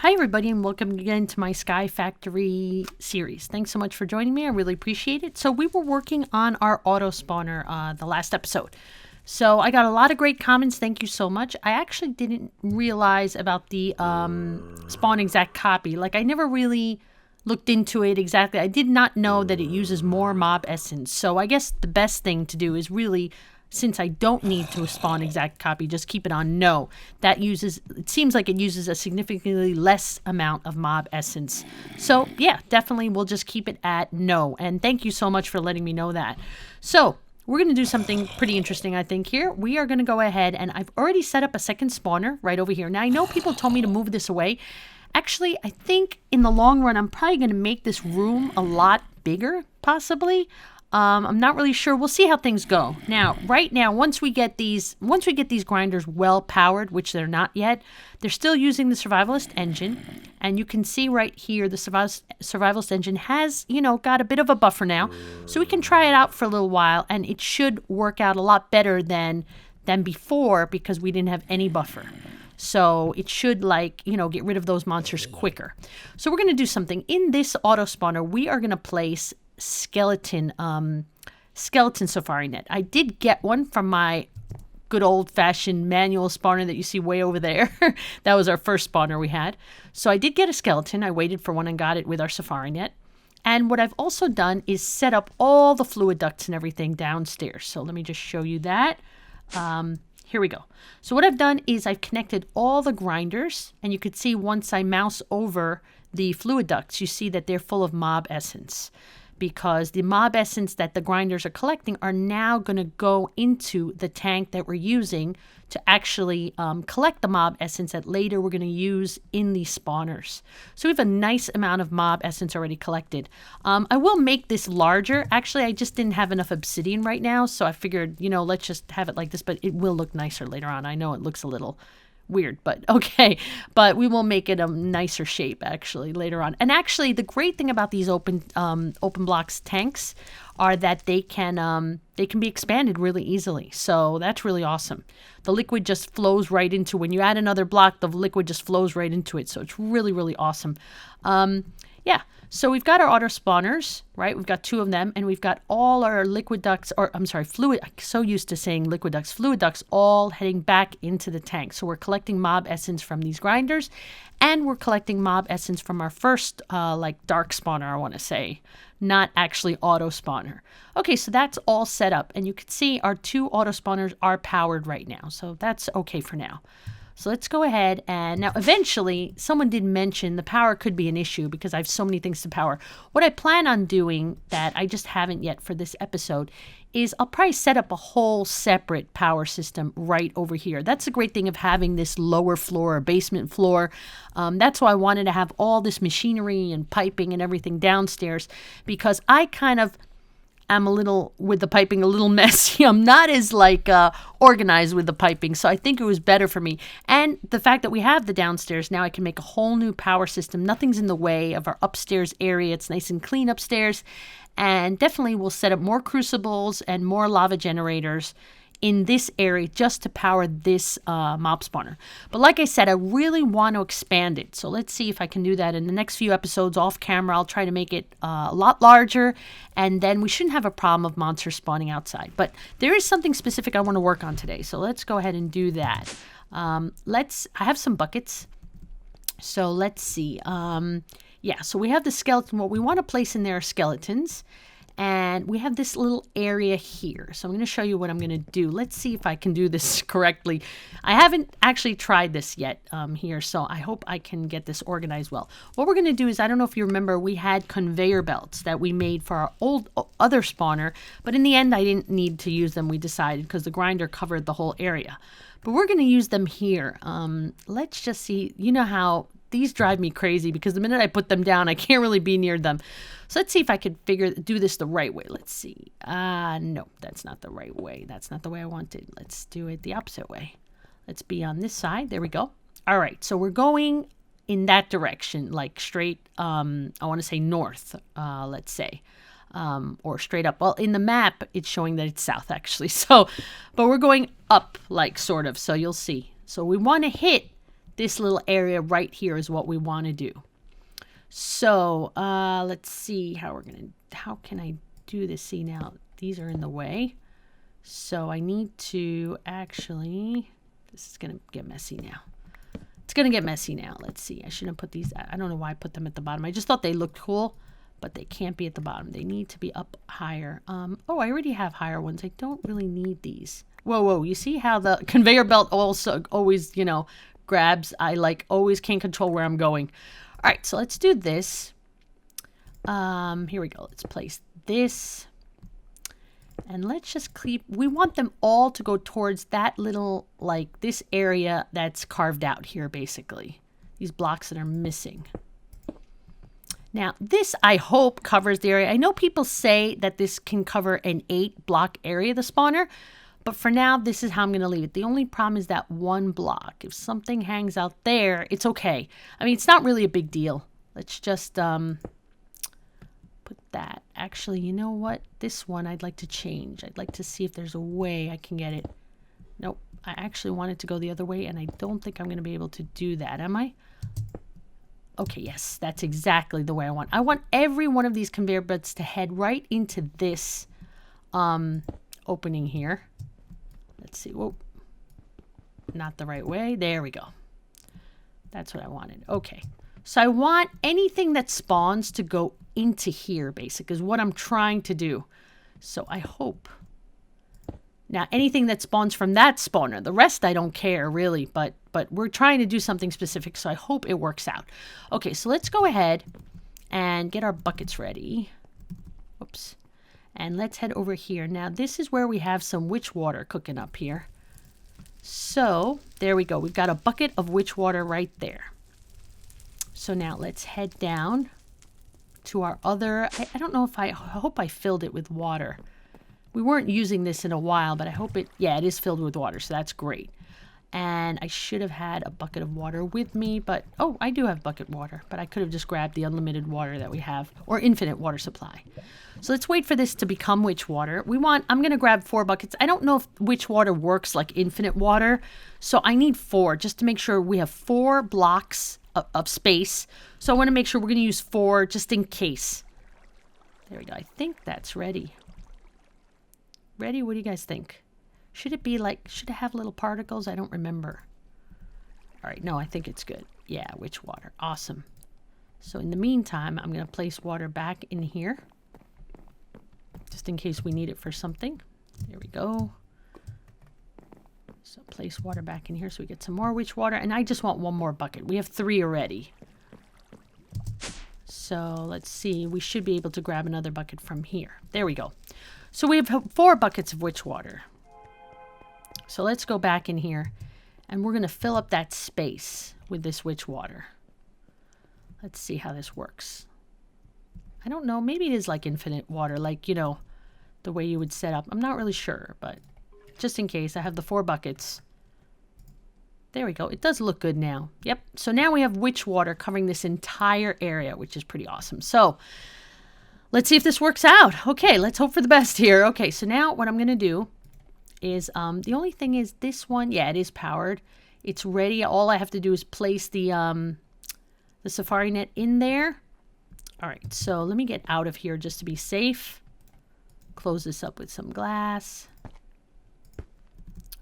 Hi everybody and welcome again to my Sky Factory series. Thanks so much for joining me. I really appreciate it. So we were working on our auto spawner the last episode. So I got a lot of great comments. Thank you so much. I actually didn't realize about the spawn exact copy. Like I never really looked into it exactly. I did not know that it uses more mob essence. So I guess the best thing to do is really, since I don't need to spawn exact copy, just keep it on no. That uses, it seems like it uses a significantly less amount of mob essence. So yeah, definitely we'll just keep it at no. And thank you so much for letting me know that. So we're going to do something pretty interesting, I think, here. We are going to go ahead and I've already set up a second spawner right over here. Now I know people told me to move this away. Actually, I think in the long run, I'm probably going to make this room a lot bigger, possibly. I'm not really sure. We'll see how things go. Now, right now, once we get these grinders well powered, which they're not yet, they're still using the survivalist engine. And you can see right here, the survivalist engine has, got a bit of a buffer now. So we can try it out for a little while, and it should work out a lot better than before because we didn't have any buffer. So it should get rid of those monsters quicker. So we're going to do something. In this auto spawner, we are going to place skeleton safari net. I did get one from my good old-fashioned manual spawner that you see way over there. That was our first spawner we had. So I did get a skeleton. I waited for one and got it with our safari net. And what I've also done is set up all the fluid ducts and everything downstairs. So let me just show you that. Here we go. So what I've done is I've connected all the grinders, and you could see once I mouse over the fluid ducts, you see that they're full of mob essence, because the mob essence that the grinders are collecting are now going to go into the tank that we're using to actually collect the mob essence that later we're going to use in these spawners. So we have a nice amount of mob essence already collected. I will make this larger. Actually, I just didn't have enough obsidian right now, so I figured, let's just have it like this, but it will look nicer later on. I know it looks a little weird, but okay. But we will make it a nicer shape actually later on. And actually, the great thing about these open blocks tanks are that they can be expanded really easily. So that's really awesome. The liquid just flows right into, when you add another block, the liquid just flows right into it. So it's really, really awesome. Yeah. So we've got our auto spawners, right? We've got 2 of them, and we've got all our liquid ducts, or I'm sorry, fluid. I'm so used to saying liquid ducts, fluid ducts, all heading back into the tank. So we're collecting mob essence from these grinders, and we're collecting mob essence from our first, dark spawner, I want to say, not actually auto spawner. Okay, so that's all set up, and you can see our 2 auto spawners are powered right now. So that's okay for now. So let's go ahead and now eventually someone did mention the power could be an issue because I have so many things to power. What I plan on doing that I just haven't yet for this episode is I'll probably set up a whole separate power system right over here. That's the great thing of having this lower floor or basement floor. That's why I wanted to have all this machinery and piping and everything downstairs, because I kind of I'm a little, with the piping, a little messy. I'm not as organized with the piping, so I think it was better for me. And the fact that we have the downstairs, now I can make a whole new power system. Nothing's in the way of our upstairs area. It's nice and clean upstairs. And definitely we'll set up more crucibles and more lava generators in this area just to power this mob spawner. But like I said, I really want to expand it. So let's see if I can do that in the next few episodes off camera. I'll try to make it a lot larger, and then we shouldn't have a problem of monsters spawning outside. But there is something specific I want to work on today. So let's go ahead and do that. I have some buckets. So let's see. Yeah, so we have the skeleton. What we want to place in there are skeletons. And we have this little area here. So I'm going to show you what I'm going to do. Let's see if I can do this correctly. I haven't actually tried this yet here, so I hope I can get this organized well. What we're going to do is, I don't know if you remember, we had conveyor belts that we made for our other spawner, but in the end I didn't need to use them, we decided, because the grinder covered the whole area. But we're going to use them here. Let's just see. You know how these drive me crazy because the minute I put them down, I can't really be near them. So let's see if I could do this the right way. Let's see. No, that's not the right way. That's not the way I wanted. Let's do it the opposite way. Let's be on this side. There we go. All right. So we're going in that direction, like straight, I want to say north, let's say, or straight up. Well, in the map, it's showing that it's south actually. So, but we're going up, like sort of. So you'll see. So we want to hit this little area right here is what we want to do. So let's see how can I do this? See, now these are in the way. So I need to actually, this is going to get messy now. It's going to get messy now. Let's see. I shouldn't put these, I don't know why I put them at the bottom. I just thought they looked cool, but they can't be at the bottom. They need to be up higher. Oh, I already have higher ones. I don't really need these. Whoa. You see how the conveyor belt also always, you know, grabs. I like always can't control where I'm going. All right, so let's do this. Here we go. Let's place this. And let's just keep, we want them all to go towards that little, like this area that's carved out here, basically. These blocks that are missing. Now, this, I hope, covers the area. I know people say that this can cover an 8-block area, the spawner. But for now, this is how I'm going to leave it. The only problem is that 1 block. If something hangs out there, it's okay. I mean, it's not really a big deal. Let's just put that. Actually, you know what? This one I'd like to change. I'd like to see if there's a way I can get it. Nope. I actually want it to go the other way, and I don't think I'm going to be able to do that, am I? Okay, yes. That's exactly the way I want. I want every one of these conveyor belts to head right into this opening here. Let's see. Whoa. Not the right way. There we go. That's what I wanted. Okay. So I want anything that spawns to go into here, basically, is what I'm trying to do. So I hope. Now, anything that spawns from that spawner, the rest I don't care, really, but we're trying to do something specific, so I hope it works out. Okay, so let's go ahead and get our buckets ready. Whoops. And let's head over here. Now, this is where we have some witch water cooking up here. So, there we go. We've got a bucket of witch water right there. So now let's head down to our other, I don't know if I hope I filled it with water. We weren't using this in a while, but I hope it is filled with water, so that's great. And I should have had a bucket of water with me, but, oh, I do have bucket water, but I could have just grabbed the unlimited water that we have, or infinite water supply. So let's wait for this to become witch water. I'm going to grab 4 buckets. I don't know if witch water works like infinite water, so I need 4 just to make sure we have 4 blocks of space. So I want to make sure we're going to use 4 just in case. There we go. I think that's ready. Ready? What do you guys think? Should it be like, should it have little particles? I don't remember. All right, no, I think it's good. Yeah, witch water. Awesome. So in the meantime, I'm going to place water back in here. Just in case we need it for something. There we go. So place water back in here so we get some more witch water. And I just want 1 more bucket. We have 3 already. So let's see. We should be able to grab another bucket from here. There we go. So we have 4 buckets of witch water. So let's go back in here and we're going to fill up that space with this witch water. Let's see how this works. I don't know. Maybe it is like infinite water, like, you know, the way you would set up. I'm not really sure, but just in case, I have the 4 buckets. There we go. It does look good now. Yep. So now we have witch water covering this entire area, which is pretty awesome. So let's see if this works out. Okay, let's hope for the best here. Okay, so now what I'm going to do is, the only thing is this one, yeah, it is powered. It's ready. All I have to do is place the safari net in there. All right, so let me get out of here just to be safe. Close this up with some glass.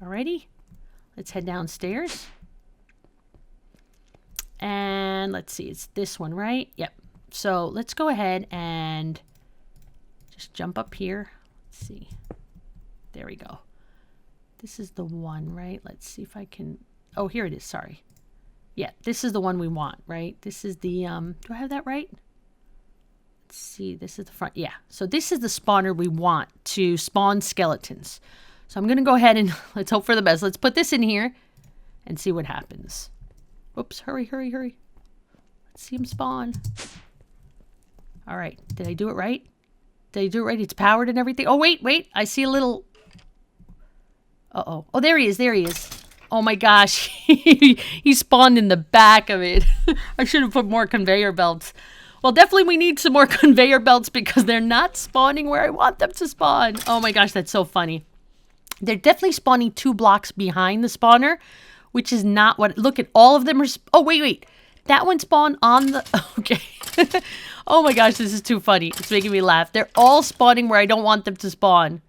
Alrighty, let's head downstairs. And let's see, it's this one, right? Yep. So let's go ahead and just jump up here. Let's see. There we go. This is the one, right? Let's see if I can... Oh, here it is. Sorry. Yeah, this is the one we want, right? This is the... Do I have that right? Let's see. This is the front. Yeah. So this is the spawner we want to spawn skeletons. So I'm going to go ahead and let's hope for the best. Let's put this in here and see what happens. Oops. Hurry, hurry, hurry. Let's see him spawn. All right. Did I do it right? Did I do it right? It's powered and everything. Oh, wait, wait. I see a little... Uh-oh. Oh, there he is. There he is. Oh, my gosh. He spawned in the back of it. I should have put more conveyor belts. Well, definitely we need some more conveyor belts because they're not spawning where I want them to spawn. Oh, my gosh. That's so funny. They're definitely spawning 2 blocks behind the spawner, which is not what, look at all of them. Oh, wait. That one spawned on the, okay. Oh my gosh, this is too funny. It's making me laugh. They're all spawning where I don't want them to spawn.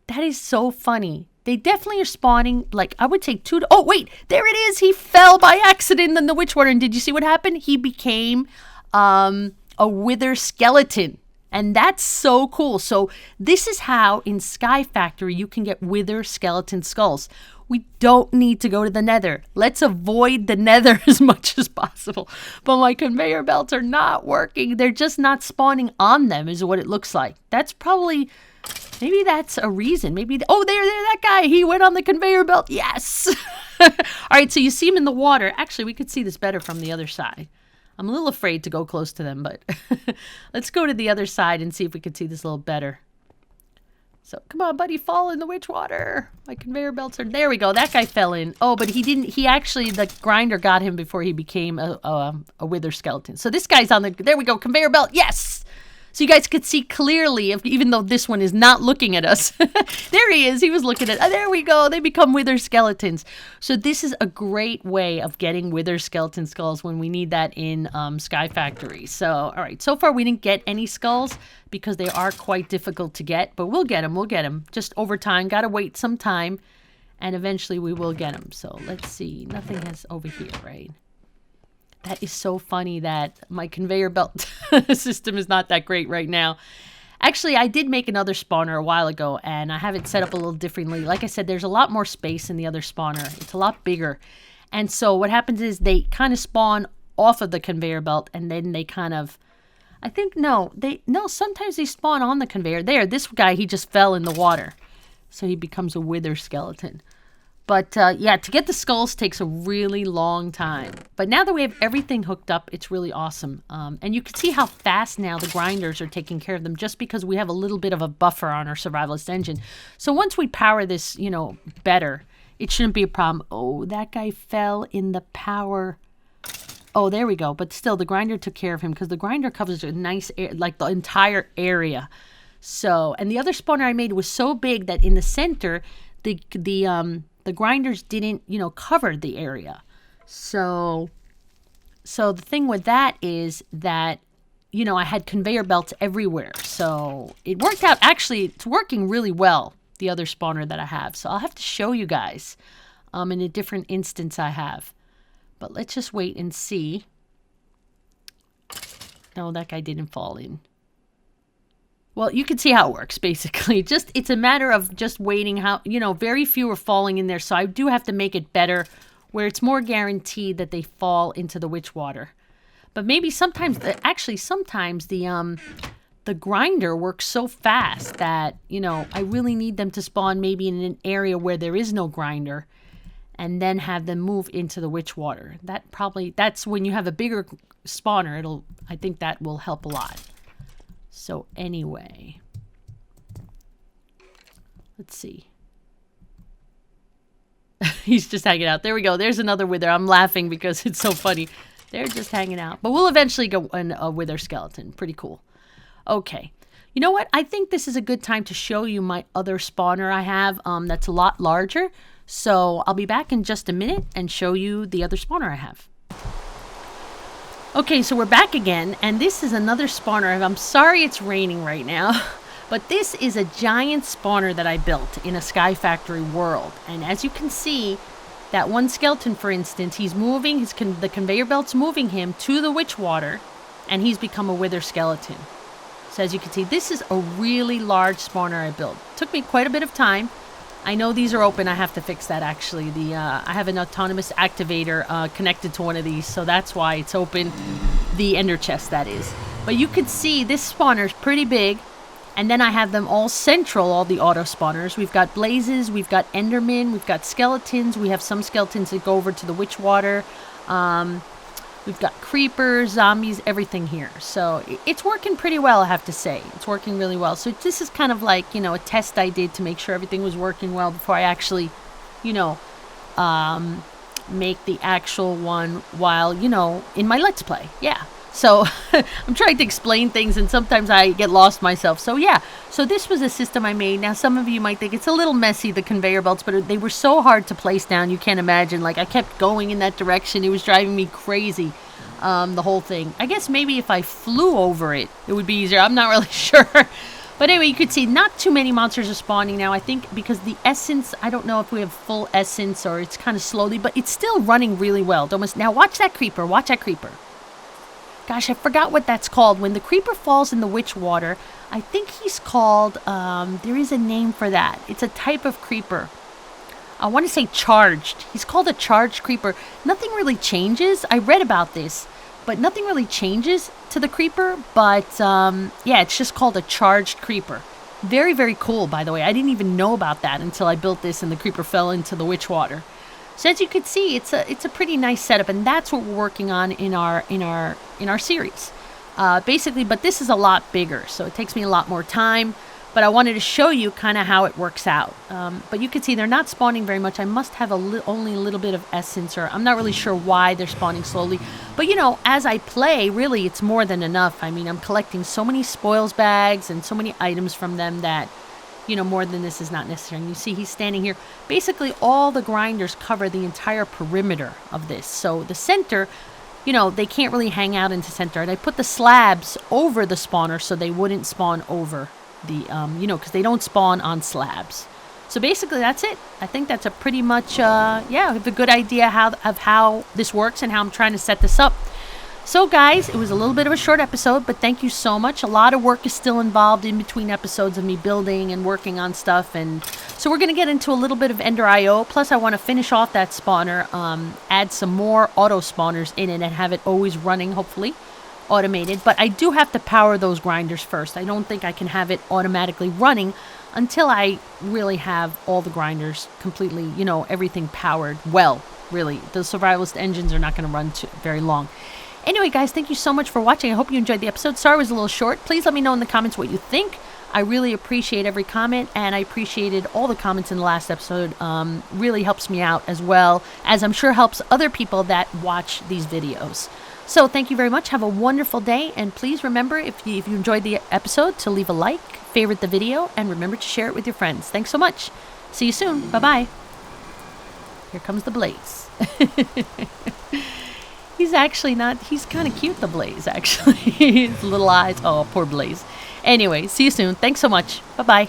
That is so funny. They definitely are spawning, like, I would take 2 to... Oh, wait, there it is. He fell by accident in the witch water. And did you see what happened? He became a wither skeleton. And that's so cool. So this is how in Sky Factory you can get wither skeleton skulls. We don't need to go to the nether. Let's avoid the nether as much as possible. But my conveyor belts are not working. They're just not spawning on them is what it looks like. That's probably, maybe that's a reason. Maybe, oh, there, that guy. He went on the conveyor belt. Yes. All right, so you see him in the water. Actually, we could see this better from the other side. I'm a little afraid to go close to them, but let's go to the other side and see if we can see this a little better. So, come on, buddy, fall in the witch water. My conveyor belts are... There we go. That guy fell in. Oh, but he didn't... He actually... The grinder got him before he became a wither skeleton. So, this guy's on the... There we go. Conveyor belt. Yes! So, you guys could see clearly, even though this one is not looking at us. There he is. He was looking at... there we go. They become wither skeletons. So, this is a great way of getting wither skeleton skulls when we need that in Sky Factory. So, all right. So far, we didn't get any skulls because they are quite difficult to get. But we'll get them. We'll get them. Just over time. Got to wait some time. And eventually, we will get them. So, let's see. Nothing has over here, right? That is so funny that my conveyor belt system is not that great right now. Actually, I did make another spawner a while ago, and I have it set up a little differently. Like I said, there's a lot more space in the other spawner. It's a lot bigger. And so what happens is they kind of spawn off of the conveyor belt, and then they kind of... I think, sometimes they spawn on the conveyor. There, this guy, he just fell in the water. So he becomes a wither skeleton. But, yeah, to get the skulls takes a really long time. But now that we have everything hooked up, it's really awesome. And you can see how fast now the grinders are taking care of them just because we have a little bit of a buffer on our survivalist engine. So once we power this, better, it shouldn't be a problem. Oh, that guy fell in the power. Oh, there we go. But still, the grinder took care of him because the grinder covers a nice, like the entire area. So, and the other spawner I made was so big that in the center, the grinders didn't, cover the area. So the thing with that is that, I had conveyor belts everywhere. So it worked out. Actually, it's working really well, the other spawner that I have. So I'll have to show you guys in a different instance I have. But let's just wait and see. No, that guy didn't fall in. Well, you can see how it works, basically. It's a matter of just waiting how, very few are falling in there. So I do have to make it better where it's more guaranteed that they fall into the witch water. But maybe sometimes, sometimes the grinder works so fast that, I really need them to spawn maybe in an area where there is no grinder and then have them move into the witch water. That's when you have a bigger spawner. I think that will help a lot. So anyway, let's see. He's just hanging out. There we go. There's another wither. I'm laughing because it's so funny. They're just hanging out. But we'll eventually go in a wither skeleton. Pretty cool. Okay. You know what? I think this is a good time to show you my other spawner I have that's a lot larger. So I'll be back in just a minute and show you the other spawner I have. Okay, so we're back again, and this is another spawner. I'm sorry it's raining right now, but this is a giant spawner that I built in a Sky Factory world. And as you can see, that one skeleton, for instance, he's moving, the conveyor belt's moving him to the witch water, and he's become a wither skeleton. So as you can see, this is a really large spawner I built. It took me quite a bit of time. I know these are open. I have to fix that, actually. I have an autonomous activator connected to one of these, so that's why it's open. The ender chest, that is. But you can see this spawner is pretty big, and then I have them all central, all the auto spawners. We've got blazes, we've got endermen, we've got skeletons. We have some skeletons that go over to the witch water. We've got creepers, zombies, everything here. So it's working pretty well, I have to say. It's working really well. So this is kind of like, a test I did to make sure everything was working well before I actually, make the actual one while, in my Let's Play. Yeah. So I'm trying to explain things and sometimes I get lost myself. So yeah, so this was a system I made. Now some of you might think it's a little messy, the conveyor belts, but they were so hard to place down. You can't imagine. Like I kept going in that direction. It was driving me crazy, the whole thing. I guess maybe if I flew over it, it would be easier. I'm not really sure. But anyway, you could see not too many monsters are spawning now. I think because the essence, I don't know if we have full essence or it's kind of slowly, but it's still running really well. Now watch that creeper. Watch that creeper. Gosh, I forgot what that's called. When the creeper falls in the witch water, I think he's called, there is a name for that. It's a type of creeper. I want to say charged. He's called a charged creeper. Nothing really changes. I read about this, but nothing really changes to the creeper. But, yeah, it's just called a charged creeper. Very, very cool, by the way. I didn't even know about that until I built this and the creeper fell into the witch water. So as you can see, it's a pretty nice setup, and that's what we're working on in our series. Basically, but this is a lot bigger, so it takes me a lot more time. But I wanted to show you kind of how it works out. But you can see they're not spawning very much. I must have only a little bit of essence, or I'm not really sure why they're spawning slowly. But you know, as I play, really, it's more than enough. I mean, I'm collecting so many spoils bags and so many items from them that, you know, more than this is not necessary. And you see he's standing here. Basically, all the grinders cover the entire perimeter of this. So the center, you know, they can't really hang out into center. And I put the slabs over the spawner so they wouldn't spawn over the, you know, because they don't spawn on slabs. So basically, that's it. I think that's a pretty much, yeah, I have a good idea of how this works and how I'm trying to set this up. So guys, it was a little bit of a short episode, but thank you so much. A lot of work is still involved in between episodes of me building and working on stuff. And so we're going to get into a little bit of Ender IO. Plus, I want to finish off that spawner, add some more auto spawners in it and have it always running, hopefully, automated. But I do have to power those grinders first. I don't think I can have it automatically running until I really have all the grinders completely, you know, everything powered well, really. The survivalist engines are not going to run very long. Anyway, guys, thank you so much for watching. I hope you enjoyed the episode. Sorry it was a little short. Please let me know in the comments what you think. I really appreciate every comment, and I appreciated all the comments in the last episode. Really helps me out, as well as I'm sure helps other people that watch these videos. So thank you very much. Have a wonderful day, and please remember, if you enjoyed the episode, to leave a like, favorite the video, and remember to share it with your friends. Thanks so much. See you soon. Bye-bye. Here comes the Blaze. He's actually not, he's kind of cute, the Blaze, actually. His little eyes. Oh, poor Blaze. Anyway, see you soon. Thanks so much. Bye-bye.